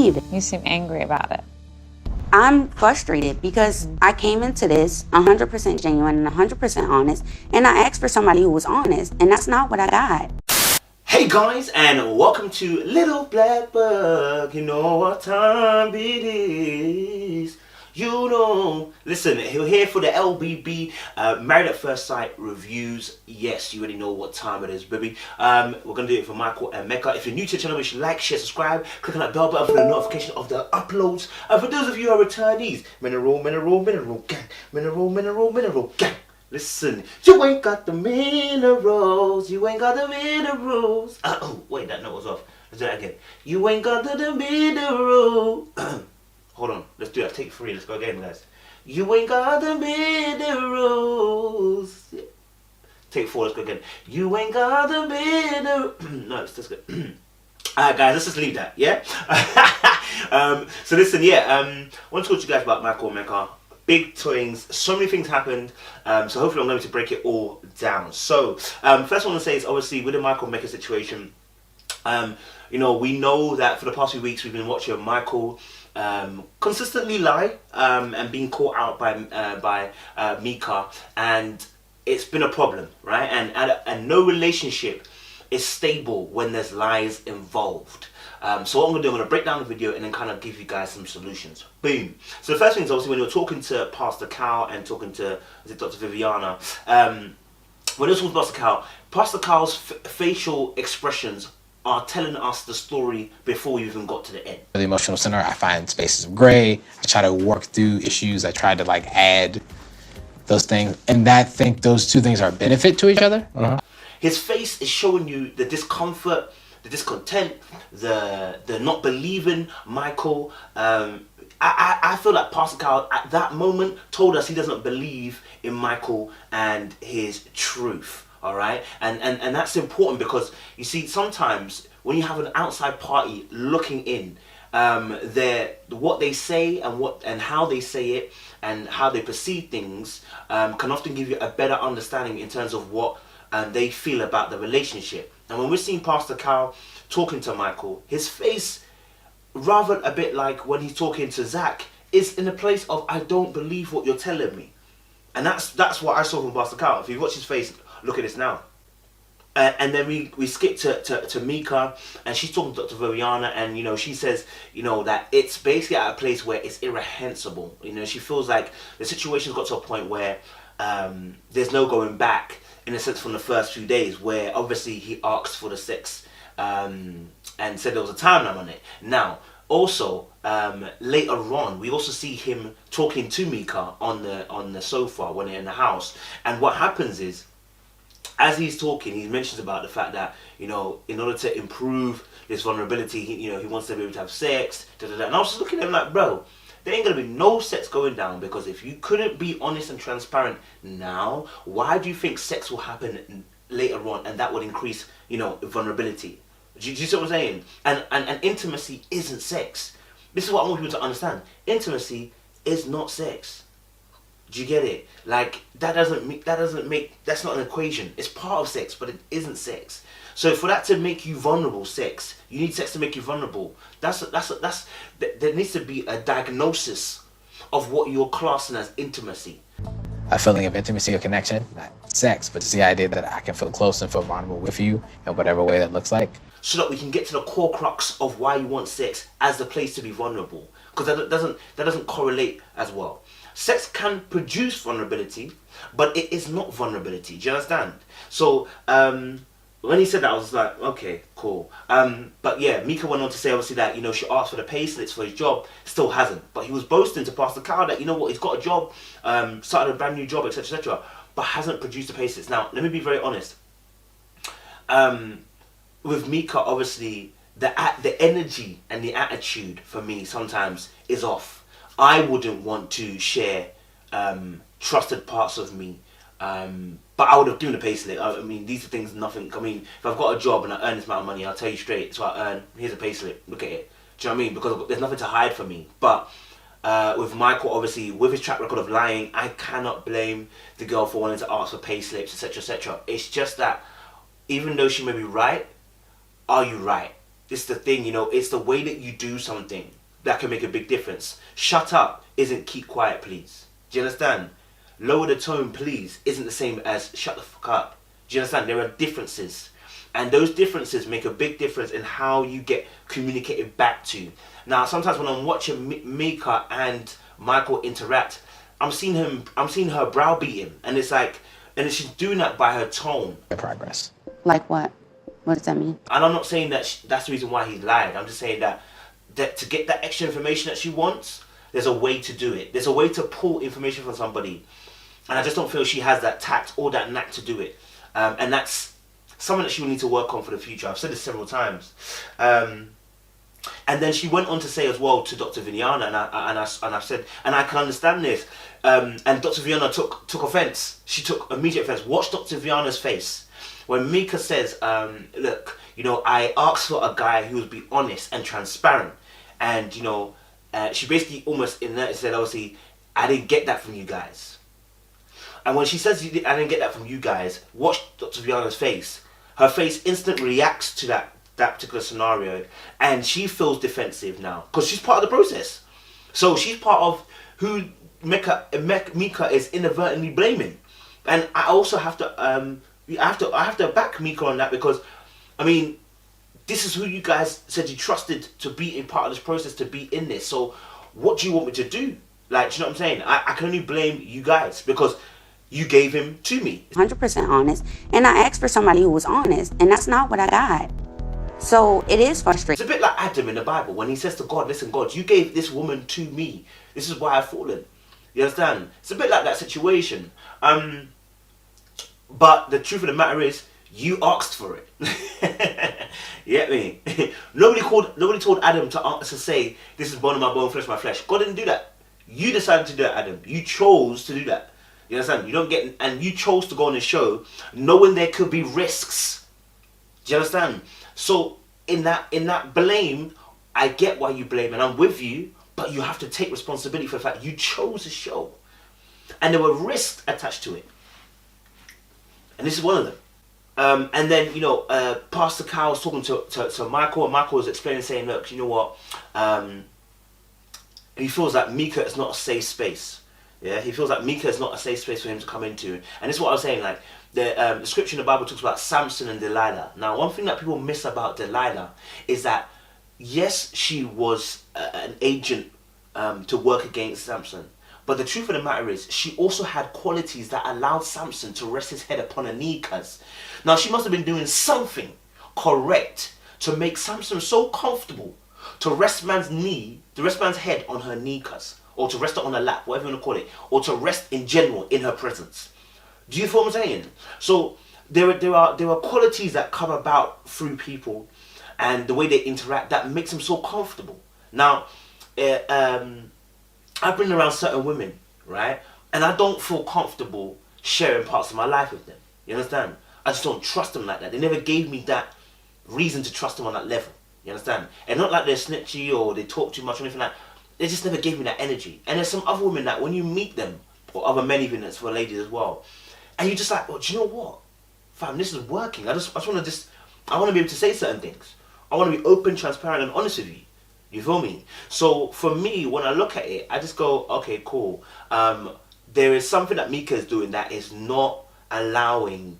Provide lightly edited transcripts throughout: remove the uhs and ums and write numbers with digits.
believe it. You seem angry about it. I'm frustrated because I came into this 100% genuine and 100% honest, and I asked for somebody who was honest, and that's not what I got. Hey guys, and welcome to Little Black Bug. You know what time it is. You know. Listen, we're here for the LBB Married at First Sight reviews. Yes, you already know what time it is, baby. We're going to do it for Michael and Mecca. If you're new to the channel, make sure you like, share, subscribe. Click on that bell button for the notification of the uploads. And for those of you who are returnees, mineral gang. Mineral gang. Listen, you ain't got the minerals. You ain't got the minerals. Oh, wait, that note was off. Let's do that again. You ain't got the minerals. Hold on, let's do that. Take 3. Let's go again, guys. You ain't got the minerals. Take 4. Let's go again. You ain't got the minerals. No, it's just good. Alright, guys, let's just leave that. Yeah. So listen, yeah. I want to talk to you guys about Michael and Mecca. Big things, so many things happened, so hopefully I'm going to break it all down. So, first I want to say is obviously with the Michael and Mecca situation, you know, we know that for the past few weeks we've been watching Michael consistently lie and being caught out by Mika, and it's been a problem, right? And no relationship is stable when there's lies involved. So what I'm going to do, I'm going to break down the video and then kind of give you guys some solutions. Boom. So the first thing is obviously when you're talking to Pastor Cal and talking to Dr. Viviana, when you're talking to Pastor Cal's facial expressions are telling us the story before we even got to the end. The emotional center, I find spaces of gray. I try to work through issues. I try to like add those things, and I think those two things are a benefit to each other. His face is showing you the discomfort, the discontent, the not believing Michael. I feel like Pastor Cal at that moment told us he doesn't believe in Michael and his truth. All right, and that's important because you see sometimes when you have an outside party looking in, what they say and how they say it and how they perceive things can often give you a better understanding in terms of what they feel about the relationship. And when we're seeing Pastor Cal talking to Michael, his face, rather a bit like when he's talking to Zach, is in a place of I don't believe what you're telling me, and that's what I saw from Pastor Cal. If you watch his face, look at this now. And then we skip to Mika, and she's talking to Dr. Viviana, and you know she says, you know, that it's basically at a place where it's irrehensible. You know, she feels like the situation's got to a point where there's no going back. In a sense, from the first few days, where obviously he asked for the sex and said there was a timeline on it. Now, also later on, we also see him talking to Mika on the sofa when they're in the house. And what happens is, as he's talking, he mentions about the fact that, you know, in order to improve this vulnerability, he wants to be able to have sex. And I was just looking at him like, bro, there ain't gonna be no sex going down, because if you couldn't be honest and transparent now, why do you think sex will happen later on, and that would increase, you know, vulnerability? Do you see what I'm saying? And intimacy isn't sex. This is what I want people to understand. Intimacy is not sex. Do you get it? Like that's not an equation. It's part of sex, but it isn't sex. So for that to make you vulnerable, sex, you need sex to make you vulnerable. There needs to be a diagnosis of what you're classing as intimacy. A feeling of intimacy or connection, not sex, but it's the idea that I can feel close and feel vulnerable with you in whatever way that looks like. So that we can get to the core crux of why you want sex as the place to be vulnerable. Because that doesn't correlate as well. Sex can produce vulnerability, but it is not vulnerability. Do you understand? So when he said that, I was like, okay, cool. But yeah, Mika went on to say obviously that, you know, she asked for the pay slips for his job, still hasn't. But he was boasting to Pastor Cal that, you know what, he's got a job, started a brand new job, etc., etc., but hasn't produced the pay slips. Now, let me be very honest. With Mika, obviously, the energy and the attitude for me sometimes is off. I wouldn't want to share trusted parts of me, but I would have given a pay slip. I mean, these are things, nothing. I mean, if I've got a job and I earn this amount of money, I'll tell you straight. So I earn. Here's a pay slip. Look at it. Do you know what I mean? Because there's nothing to hide for me. But with Michael, obviously, with his track record of lying, I cannot blame the girl for wanting to ask for pay slips, etc., etc. It's just that even though she may be right, are you right? This is the thing, you know, it's the way that you do something that can make a big difference. Shut up isn't keep quiet, please. Do you understand? Lower the tone, please, isn't the same as shut the fuck up. Do you understand? There are differences. And those differences make a big difference in how you get communicated back to. Now, sometimes when I'm watching Mika and Michael interact, I'm seeing her browbeat him. And it's like, and she's doing that by her tone. Progress. Like what? What does that mean? And I'm not saying that that's the reason why he lied. I'm just saying that to get that extra information that she wants, there's a way to do it. There's a way to pull information from somebody. And I just don't feel she has that tact or that knack to do it. And that's something that she will need to work on for the future. I've said this several times. And then she went on to say as well to Dr. Vinyana, and I've said, and I can understand this. And Dr. Vinyana took offense. She took immediate offense. Watch Dr. Vinyana's face when Mika says, "Look, you know, I asked for a guy who would be honest and transparent," and you know, she basically almost in that said, obviously, I didn't get that from you guys. And when she says, I didn't get that from you guys, watch Dr. Vinyana's face. Her face instantly reacts to that particular scenario, and she feels defensive now because she's part of the process. So she's part of who Mika is inadvertently blaming, and I also have to I have to back Mika on that, because I mean, this is who you guys said you trusted to be in part of this process, to be in this. So what do you want me to do? Like, do you know what I'm saying? I can only blame you guys because you gave him to me. 100% honest, and I asked for somebody who was honest, and that's not what I got. So it is frustrating. It's a bit like Adam in the Bible when he says to God, listen, God, you gave this woman to me. This is why I've fallen. You understand? It's a bit like that situation. But the truth of the matter is, you asked for it. You get me? Nobody told Adam to say, this is bone of my bone, flesh of my flesh. God didn't do that. You decided to do that, Adam. You chose to do that. You understand? You don't get, and you chose to go on the show knowing there could be risks. Do you understand? So in that blame, I get why you blame, and I'm with you, but you have to take responsibility for the fact you chose the show. And there were risks attached to it. And this is one of them. And then, you know, Pastor Cal was talking to Michael, and Michael was explaining, saying, look, you know what? He feels like Mika is not a safe space. Yeah, he feels like Mika is not a safe space for him to come into. And this is what I was saying, like, the scripture in the Bible talks about Samson and Delilah. Now, one thing that people miss about Delilah is that, yes, she was an agent to work against Samson. But the truth of the matter is, she also had qualities that allowed Samson to rest his head upon her knees. Now, she must have been doing something correct to make Samson so comfortable to rest man's head on her knees, or to rest it on her lap, whatever you want to call it, or to rest in general in her presence. Do you feel what I'm saying? So there are qualities that come about through people and the way they interact that makes them so comfortable. Now, I've been around certain women, right? And I don't feel comfortable sharing parts of my life with them. You understand? I just don't trust them like that. They never gave me that reason to trust them on that level. You understand? And not like they're snitchy or they talk too much or anything like that. They just never gave me that energy. And there's some other women that when you meet them, or other men even, that's for ladies as well, and you're just like, well, do you know what? Fam, this is working. I want to be able to say certain things. I want to be open, transparent, and honest with you. You feel me? So for me, when I look at it, I just go, okay, cool. There is something that Mika is doing that is not allowing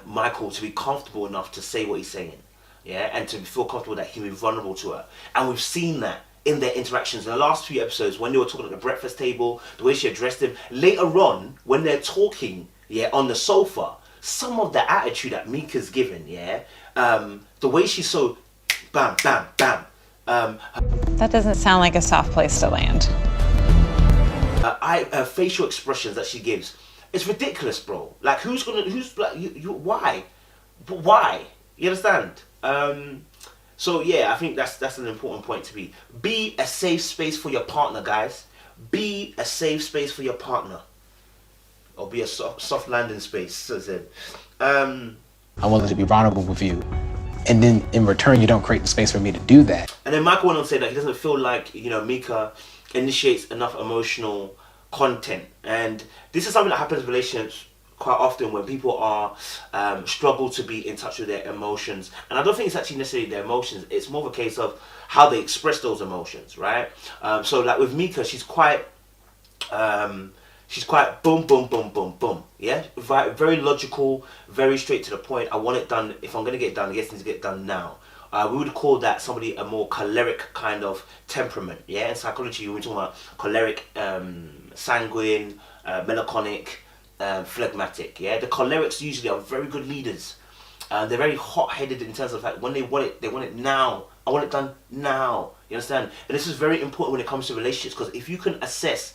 Michael to be comfortable enough to say what he's saying. Yeah, and to feel comfortable that he will be vulnerable to her. And we've seen that in their interactions in the last few episodes, when they were talking at the breakfast table, the way she addressed him. Later on, when they're talking, yeah, on the sofa, some of the attitude that Mika's given, yeah, the way she's so bam, bam, bam. That doesn't sound like a soft place to land. Facial expressions that she gives, it's ridiculous, bro. Like, who's like, why? But why? You understand? So yeah, I think that's an important point to be a safe space for your partner, guys. Be a safe space for your partner, or be a soft landing space. So I said, I'm willing to be vulnerable with you, and then in return, you don't create the space for me to do that. And then Michael went on to say that he doesn't feel like, you know, Mika initiates enough emotional content, and this is something that happens in relationships quite often when people are struggle to be in touch with their emotions, and I don't think it's actually necessarily their emotions, it's more of a case of how they express those emotions, right? So like with Mika, she's quite boom boom boom boom boom, yeah, very logical, very straight to the point. I want it done. If I'm going to get it done, it needs to get done now. We would call that somebody a more choleric kind of temperament, yeah. In psychology, we're talking about choleric, sanguine, melancholic, phlegmatic, yeah. The cholerics usually are very good leaders. They're very hot-headed in terms of like when they want it now. I want it done now. You understand? And this is very important when it comes to relationships, because if you can assess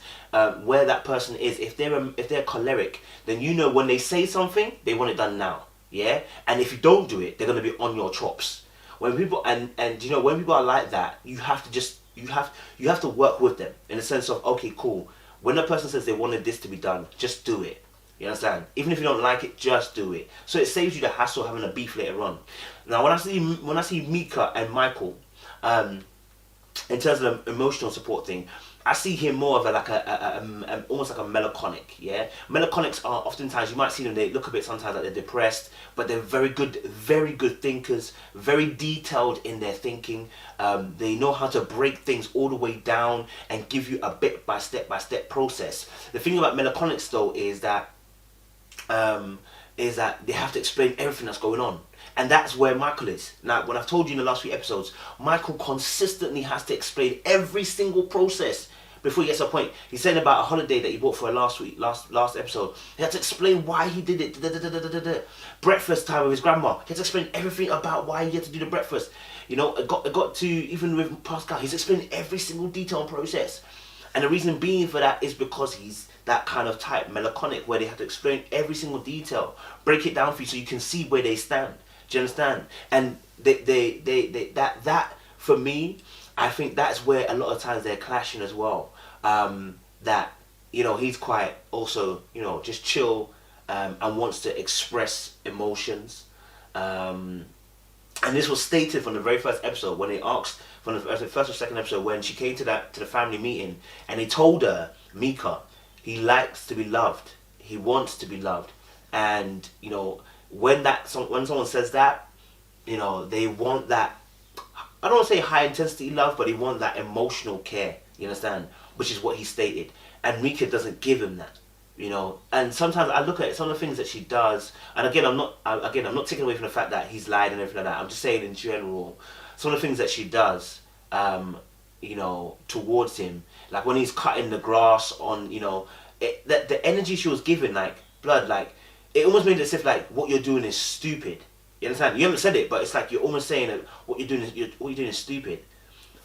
where that person is, if they're choleric, then you know when they say something, they want it done now. Yeah. And if you don't do it, they're gonna be on your chops. When people and you know, when people are like that, you have to work with them in the sense of, okay, cool. When a person says they wanted this to be done, just do it. You understand? Even if you don't like it, just do it. So it saves you the hassle of having a beef later on. Now, when I see Mika and Michael, in terms of the emotional support thing, I see him more of almost like a melancholic, yeah? Melancholics are oftentimes, you might see them, they look a bit sometimes like they're depressed, but they're very good thinkers, very detailed in their thinking. They know how to break things all the way down and give you a bit by step process. The thing about melancholics though is that they have to explain everything that's going on. And that's where Michael is. Now, when I've told you in the last few episodes, Michael consistently has to explain every single process before he gets to a point. He's saying about a holiday that he bought for last episode. He had to explain why he did it. Breakfast time with his grandma. He had to explain everything about why he had to do the breakfast. You know, it got to, even with Pascal, he's explaining every single detail and process. And the reason being for that is because he's that kind of type, melancholic, where they have to explain every single detail, break it down for you so you can see where they stand. Do you understand? And that for me, I think that's where a lot of times they're clashing as well. That, you know, he's quite also, you know, just chill, and wants to express emotions. And this was stated from the very first episode when they asked, from the first or second episode, when she came to the family meeting, and he told her, Mika, he likes to be loved. He wants to be loved. And, you know, when someone says that, you know, they want that, I don't want to say high intensity love, but they want that emotional care, you understand? Which is what he stated. And Mika doesn't give him that, you know. And sometimes I look at some of the things that she does, and again, I'm not taking away from the fact that he's lied and everything like that. I'm just saying in general, some of the things that she does, you know, towards him, like when he's cutting the grass on, you know, the energy she was giving, like, blood, like, it almost made it as if like what you're doing is stupid. You understand? You haven't said it, but it's like you're almost saying that what you're doing is stupid.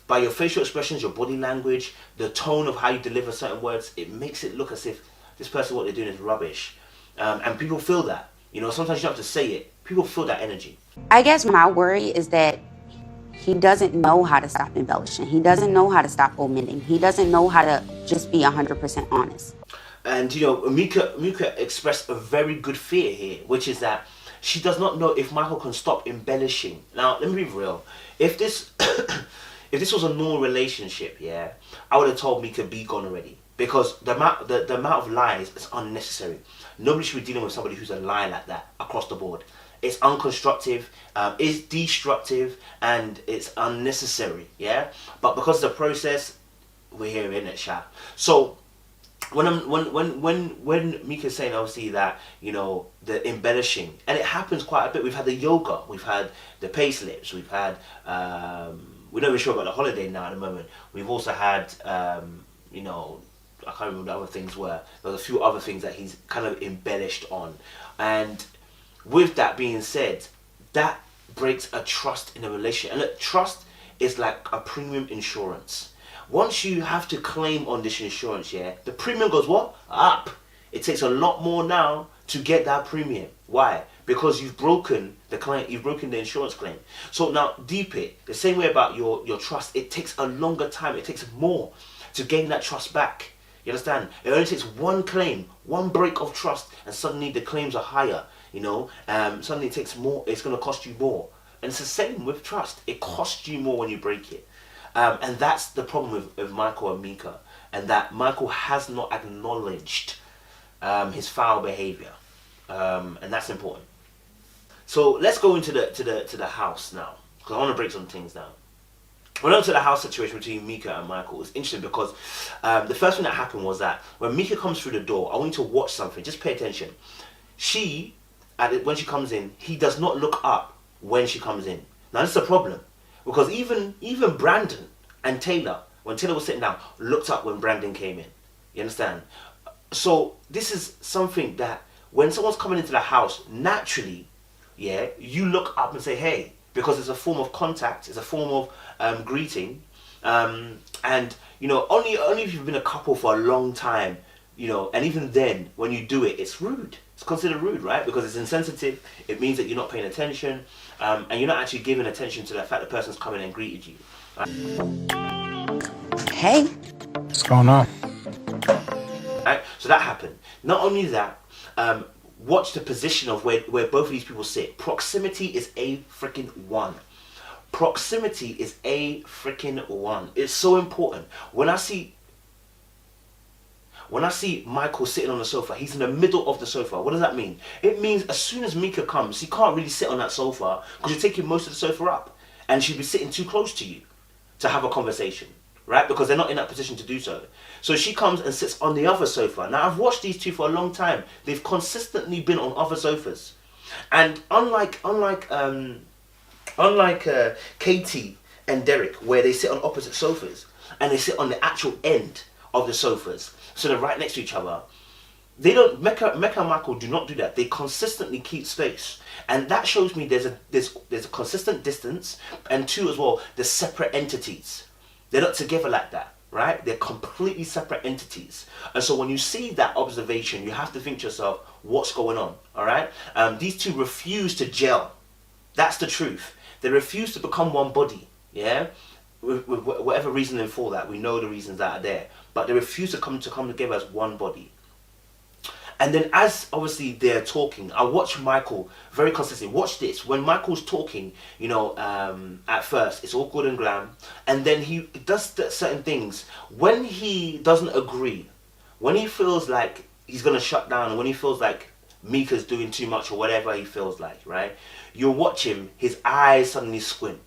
By your facial expressions, your body language, the tone of how you deliver certain words, it makes it look as if this person, what they're doing is rubbish. And people feel that. You know, sometimes you don't have to say it. People feel that energy. I guess my worry is that he doesn't know how to stop embellishing. He doesn't know how to stop omitting. He doesn't know how to just be 100% honest. And, you know, Mika expressed a very good fear here, which is that she does not know if Michael can stop embellishing. Now, let me be real. If this was a normal relationship, yeah, I would have told Mika be gone already. Because the amount of lies is unnecessary. Nobody should be dealing with somebody who's a lie like that across the board. It's unconstructive, it's destructive, and it's unnecessary, yeah? But because of the process, we're here in it, Sha. So, when Mika's saying obviously that, you know, the embellishing, and it happens quite a bit. We've had the yoga, we've had the pay slips, we've had we're not even sure about the holiday now at the moment. We've also had you know, I can't remember what the other things were. There's a few other things that he's kind of embellished on. And with that being said, that breaks a trust in a relationship. And look, trust is like a premium insurance. Once you have to claim on this insurance, yeah, the premium goes what? Up. It takes a lot more now to get that premium. Why? Because you've broken the client, you've broken the insurance claim. So now deep it, the same way about your trust, it takes a longer time, it takes more to gain that trust back. You understand? It only takes one claim, one break of trust, and suddenly the claims are higher, you know. Suddenly it takes more, it's going to cost you more. And it's the same with trust. It costs you more when you break it. And that's the problem with Michael and Mika, and that Michael has not acknowledged his foul behavior. and that's important. So let's go into the house now, because I want to break some things down. When I went to the house situation between Mika and Michael, it's interesting because the first thing that happened was that when Mika comes through the door, I want you to watch something. Just pay attention. When she comes in, he does not look up when she comes in. Now this is a problem, because even Brandon and Taylor, when Taylor was sitting down, looked up when Brandon came in. You understand? So this is something that when someone's coming into the house, naturally, yeah, you look up and say, hey, because it's a form of contact, it's a form of greeting, and you know, only if you've been a couple for a long time, you know, and even then, when you do it, it's rude. It's considered rude, right? Because it's insensitive. It means that you're not paying attention, and you're not actually giving attention to the fact the person's come in and greeted you. Hey. What's going on? Right? So that happened. Not only that, watch the position of where both of these people sit. Proximity is a freaking one. Proximity is a freaking one. It's so important. When I see Michael sitting on the sofa, he's in the middle of the sofa. What does that mean? It means as soon as Mika comes, he can't really sit on that sofa because you're taking most of the sofa up, and she'll be sitting too close to you to have a conversation, right? Because they're not in that position to do so. So she comes and sits on the other sofa. Now I've watched these two for a long time. They've consistently been on other sofas, and unlike Katie and Derek, where they sit on opposite sofas and they sit on the actual end of the sofas, so they're right next to each other. They don't. Mecca and Michael do not do that. They consistently keep space, and that shows me there's a consistent distance, and two as well, they're separate entities. They're not together like that, right? They're completely separate entities. And so when you see that observation, you have to think to yourself, what's going on? All right. These two refuse to gel. That's the truth. They refuse to become one body. Yeah. With whatever reasoning for that, we know the reasons that are there, but they refuse to come together as one body. And then as obviously they're talking, I watch Michael very consistently. Watch this. When Michael's talking, you know, at first it's all good and glam, and then he does certain things. When he doesn't agree, when he feels like he's gonna shut down, when he feels like Mika's doing too much or whatever he feels like, right? You'll watch him, his eyes suddenly squint.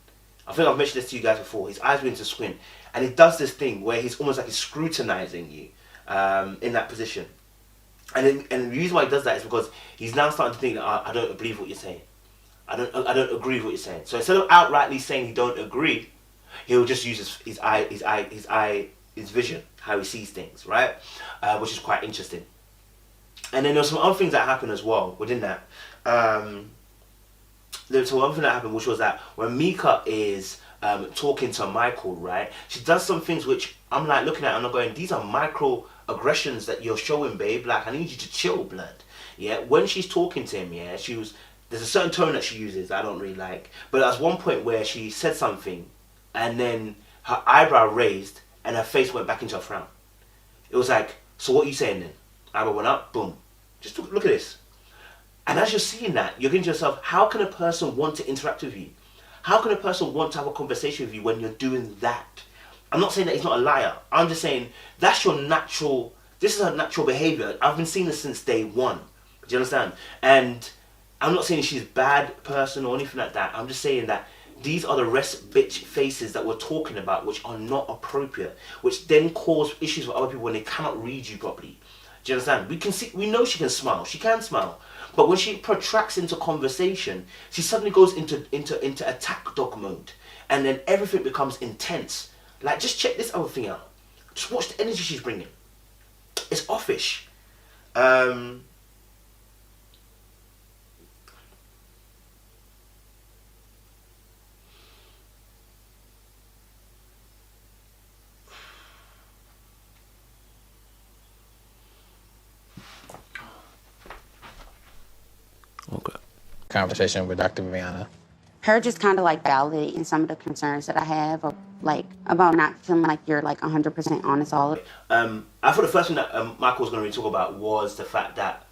I think I've mentioned this to you guys before. His eyes begin to squint, and he does this thing where he's almost like he's scrutinizing you in that position. And the reason why he does that is because he's now starting to think that I don't believe what you're saying. I don't agree with what you're saying. So instead of outrightly saying he don't agree, he'll just use his vision, how he sees things, right? Which is quite interesting. And then there's some other things that happen as well within that. There's one thing that happened, which was that when Mika is talking to Michael, right, she does some things which I'm like looking at and I'm going, these are micro aggressions that you're showing, babe. Like, I need you to chill, blood. Yeah, when she's talking to him, yeah, there's a certain tone that she uses that I don't really like. But there's one point where she said something, and then her eyebrow raised and her face went back into a frown. It was like, so what are you saying then? Eyebrow went up, boom. Just look at this. And as you're seeing that, you're thinking to yourself, how can a person want to interact with you? How can a person want to have a conversation with you when you're doing that? I'm not saying that he's not a liar. I'm just saying that's your natural, this is her natural behavior. I've been seeing this since day one. Do you understand? And I'm not saying she's a bad person or anything like that. I'm just saying that these are the rest bitch faces that we're talking about, which are not appropriate, which then cause issues with other people when they cannot read you properly. Do you understand? We know she can smile. She can smile. But when she protracts into conversation, she suddenly goes into attack dog mode. And then everything becomes intense. Like, just check this other thing out. Just watch the energy she's bringing. It's offish. Okay. Conversation with Dr. Viviana. Her just kind of like validating some of the concerns that I have, of, like, about not feeling like you're like 100% honest all of it. I thought the first thing that Michael was going to really talk about was the fact that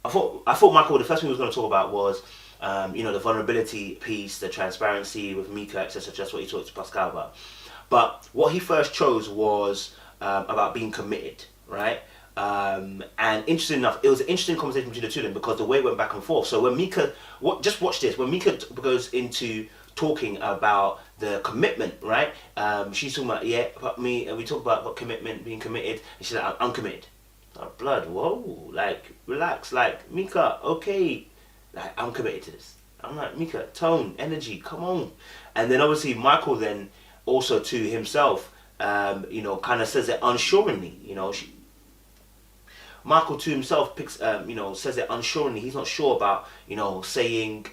I thought Michael, the first thing he was going to talk about was the vulnerability piece, the transparency with Mika, etc. That's what he talked to Pascal about. But what he first chose was about being committed, right? And interesting enough, it was an interesting conversation between the two of them because the way it went back and forth. So when Mika, just watch this. When Mika goes into talking about the commitment, right? She's talking about, yeah, about me, and we talk about what commitment, being committed, and she's like, I'm committed. Oh, blood, whoa, like, relax, like, Mika, okay, like, I'm committed to this. I'm like, Mika, tone, energy, come on. And then obviously Michael then also to himself, you know, kind of says it unsuringly, you know, Michael to himself picks, you know, says it unsuringly. He's not sure about, you know, saying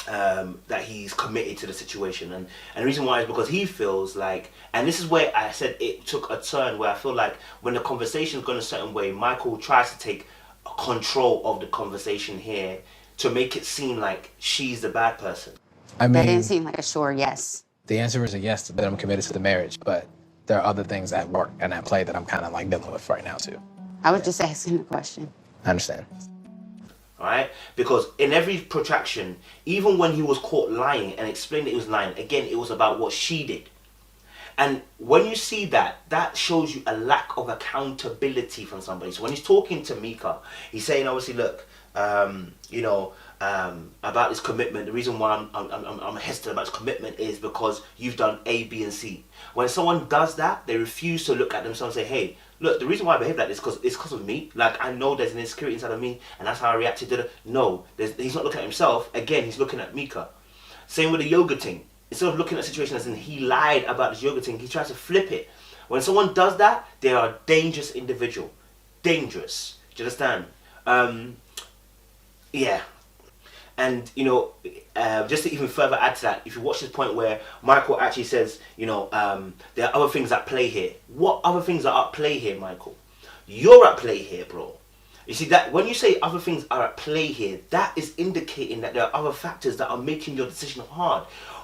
that he's committed to the situation, and the reason why is because he feels like, and this is where I said it took a turn where I feel like when the conversation's gone a certain way, Michael tries to take control of the conversation here to make it seem like she's the bad person. I That mean, didn't seem like a sure yes. the answer is a yes that I'm committed to the marriage, but there are other things at work and at play that I'm kind of like dealing with right now too. I was just asking the question. I understand. Right? Because in every protraction, even when he was caught lying and explained that he was lying, again, it was about what she did. And when you see that, that shows you a lack of accountability from somebody. So when he's talking to Mika, he's saying, obviously, look, you know, about this commitment, the reason why I'm hesitant about this commitment is because you've done A, B, and C. When someone does that, they refuse to look at themselves and say, hey, look, the reason why I behave like this is because of me. Like, I know there's an insecurity inside of me, and that's how I reacted to it. No, he's not looking at himself. Again, he's looking at Mika. Same with the yoga thing. Instead of looking at the situation as in he lied about this yoga thing, he tries to flip it. When someone does that, they are a dangerous individual. Dangerous. Do you understand? Yeah. And, you know, just to even further add to that, if you watch this point where Michael actually says, you know, there are other things at play here. What other things are at play here, Michael? You're at play here, bro. You see, that when you say other things are at play here, that is indicating that there are other factors that are making your decision hard.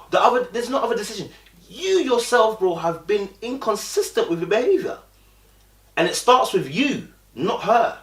There's no other decision. You yourself, bro, have been inconsistent with your behavior. And it starts with you, not her.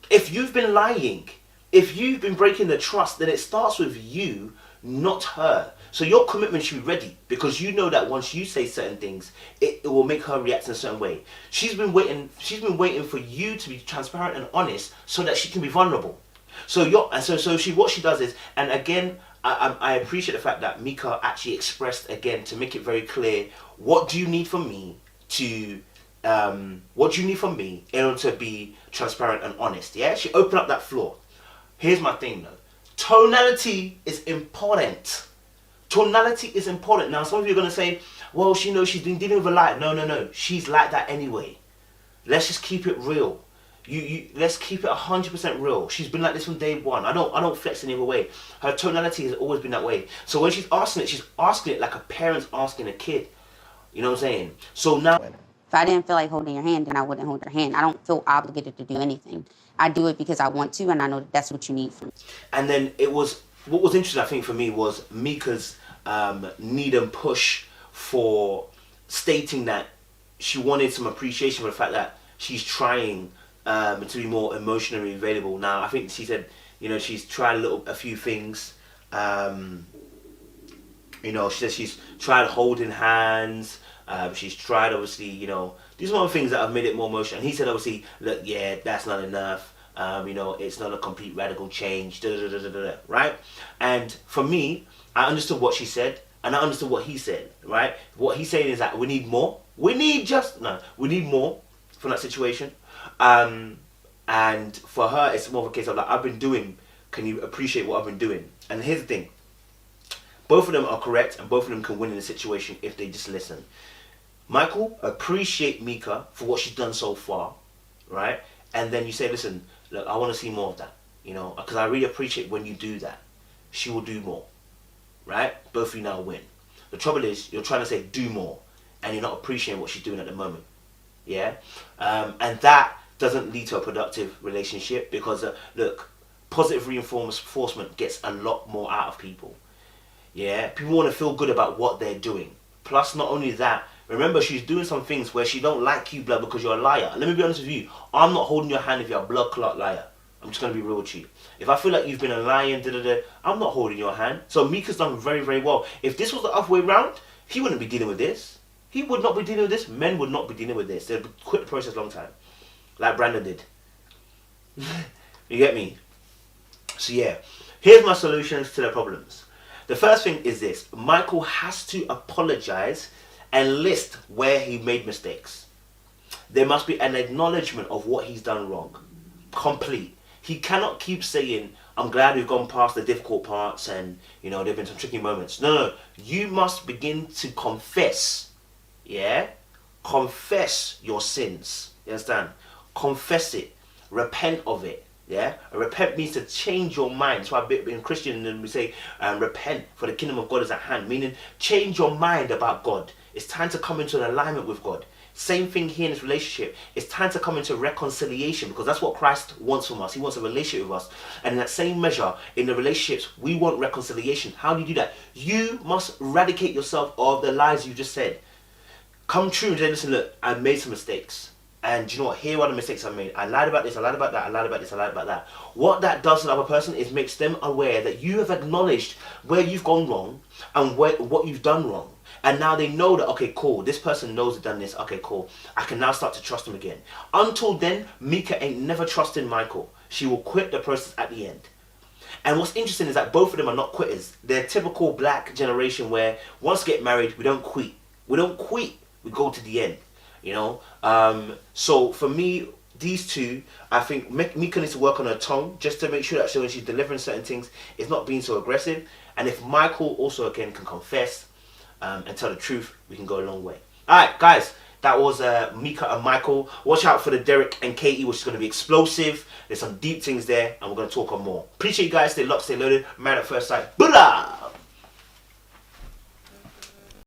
If you've been lying, if you've been breaking the trust, then it starts with you, not her. So your commitment should be ready, because you know that once you say certain things, it will make her react in a certain way. She's been waiting for you to be transparent and honest so that she can be vulnerable. So what she does is, and again, I appreciate the fact that Mika actually expressed again to make it very clear, what do you need from me in order to be transparent and honest? Yeah, she opened up that floor. Here's my thing though. Tonality is important. Tonality is important. Now some of you are going to say, well, she knows she's been dealing with a lie. No. She's like that anyway. Let's just keep it real. Let's keep it 100% real. She's been like this from day one. I don't flex any other way. Her tonality has always been that way. So when she's asking it like a parent's asking a kid. You know what I'm saying? So now, If I didn't feel like holding your hand, then I wouldn't hold your hand. I don't feel obligated to do anything. I do it because I want to, and I know that that's what you need from me. And then what was interesting, I think, for me was Mika's need and push for stating that she wanted some appreciation for the fact that she's trying to be more emotionally available. Now, I think she said, you know, she's tried a few things. You know, she said she's tried holding hands. She's tried, obviously, you know, these are one of the things that have made it more emotional. And he said, obviously, look, yeah, that's not enough. You know, it's not a complete radical change, right? And for me, I understood what she said, and I understood what he said, right? What he's saying is that we need more. We need more from that situation. And for her, it's more of a case of like, I've been doing, can you appreciate what I've been doing? And here's the thing. Both of them are correct, and both of them can win in the situation if they just listen. Michael, appreciate Mika for what she's done so far, right? And then you say, listen, look, I want to see more of that, you know, because I really appreciate when you do that. She will do more, right? Both of you now win. The trouble is, you're trying to say do more, and you're not appreciating what she's doing at the moment, yeah? And that doesn't lead to a productive relationship because, look, positive reinforcement gets a lot more out of people. Yeah, people want to feel good about what they're doing. Plus, not only that, remember, she's doing some things where she don't like you, blood, because you're a liar. Let me be honest with you. I'm not holding your hand if you're a blood clot liar. I'm just going to be real with you. If I feel like you've been a liar, I'm not holding your hand. So Mika's done very, very well. If this was the other way around, he wouldn't be dealing with this. He would not be dealing with this. Men would not be dealing with this. They'd quit the process a long time. like Brandon did. You get me? So yeah, here's my solutions to the problems. The first thing is this: Michael has to apologize and list where he made mistakes. There must be an acknowledgement of what he's done wrong. Complete. He cannot keep saying, I'm glad we've gone past the difficult parts and, you know, there have been some tricky moments. No. You must begin to confess. Yeah? Confess your sins. You understand? Confess it. Repent of it. Yeah? And repent means to change your mind. That's why in Christian we say, repent, for the kingdom of God is at hand. Meaning, change your mind about God. It's time to come into an alignment with God. Same thing here in this relationship. It's time to come into reconciliation, because that's what Christ wants from us. He wants a relationship with us. And in that same measure, in the relationships, we want reconciliation. How do you do that? You must eradicate yourself of the lies you just said. Come true and say, listen, look, I made some mistakes. And you know what? Here are the mistakes I made. I lied about this, I lied about that, I lied about this, I lied about that. What that does to the other person is makes them aware that you have acknowledged where you've gone wrong and what you've done wrong. And now they know that, okay, cool, this person knows they've done this. Okay, cool. I can now start to trust them again. Until then, Mika ain't never trusting Michael. She will quit the process at the end. And what's interesting is that both of them are not quitters. They're typical black generation where once we get married, we don't quit. We don't quit. We go to the end, you know. So for me, these two, I think Mika needs to work on her tone just to make sure that when she's delivering certain things, it's not being so aggressive. And if Michael also again can confess and tell the truth, we can go a long way. Alright guys, that was Mika and Michael. Watch out for the Derek and Katie, which is going to be explosive. There's some deep things there and we're going to talk on more. Appreciate you guys. Stay locked, stay loaded. Married at first sight. Buddha!